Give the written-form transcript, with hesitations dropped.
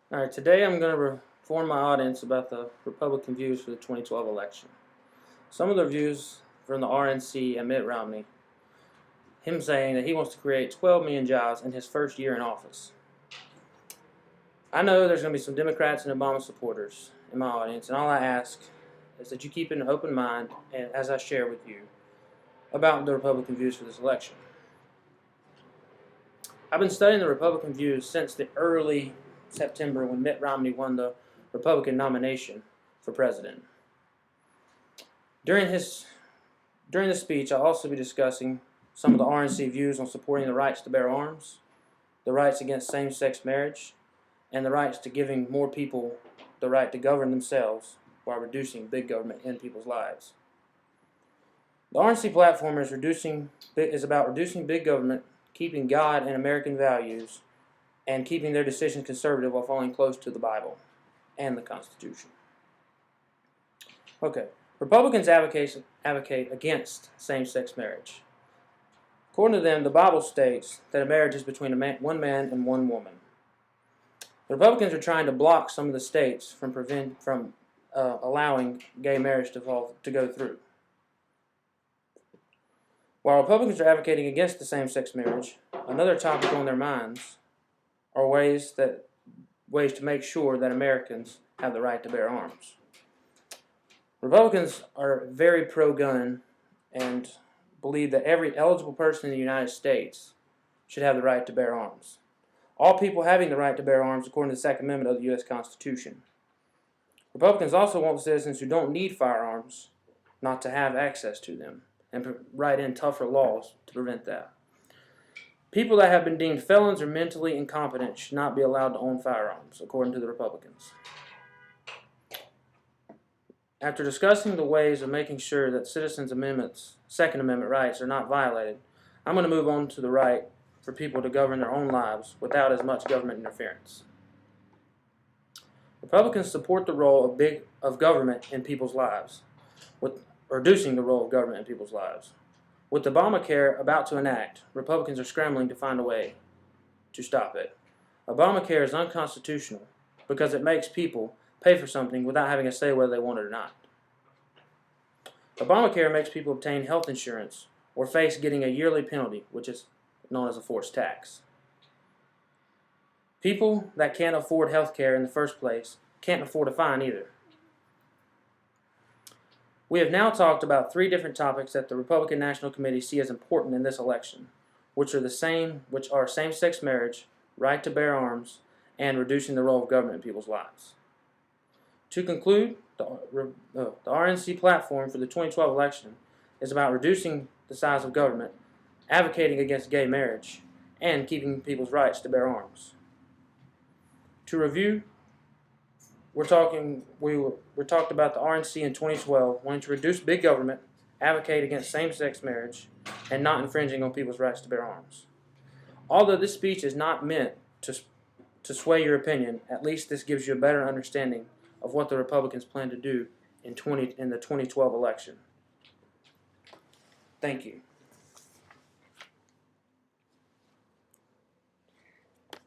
Alright, today I'm going to inform my audience about the Republican views for the 2012 election. Some of the views from the RNC and Mitt Romney, him saying that he wants to create 12 million jobs in his first year in office. I know there's going to be some Democrats and Obama supporters in my audience, and all I ask is that you keep an open mind and as I share with you about the Republican views for this election. I've been studying the Republican views since the early September when Mitt Romney won the Republican nomination for president. During the speech, I'll also be discussing some of the RNC views on supporting the rights to bear arms, the rights against same-sex marriage, and the rights to giving more people the right to govern themselves while reducing big government in people's lives. The RNC platform is about reducing big government, keeping God and American values, and keeping their decisions conservative while following close to the Bible and the Constitution. Okay, Republicans advocate against same-sex marriage. According to them, the Bible states that a marriage is between one man and one woman. The Republicans are trying to block some of the states from allowing gay marriage to go through. While Republicans are advocating against the same-sex marriage, another topic on their minds are ways to make sure that Americans have the right to bear arms. Republicans are very pro-gun and believe that every eligible person in the United States should have the right to bear arms. All people having the right to bear arms according to the Second Amendment of the U.S. Constitution. Republicans also want citizens who don't need firearms not to have access to them and write in tougher laws to prevent that. People that have been deemed felons or mentally incompetent should not be allowed to own firearms, according to the Republicans. After discussing the ways of making sure that Citizens Amendment's Second Amendment rights are not violated, I'm going to move on to the right for people to govern their own lives without as much government interference. Republicans support the role of government in people's lives, with reducing the role of government in people's lives. With Obamacare about to enact, Republicans are scrambling to find a way to stop it. Obamacare is unconstitutional because it makes people pay for something without having a say whether they want it or not. Obamacare makes people obtain health insurance or face getting a yearly penalty, which is known as a forced tax. People that can't afford health care in the first place can't afford a fine either. We have now talked about 3 different topics that the Republican National Committee see as important in this election, which are same-sex marriage, right to bear arms, and reducing the role of government in people's lives. To conclude, the RNC platform for the 2012 election is about reducing the size of government, advocating against gay marriage, and keeping people's rights to bear arms. To review, we talked about the RNC in 2012 wanting to reduce big government, advocate against same-sex marriage, and not infringing on people's rights to bear arms. Although this speech is not meant to sway your opinion, at least this gives you a better understanding of what the Republicans plan to do in the 2012 election. Thank you.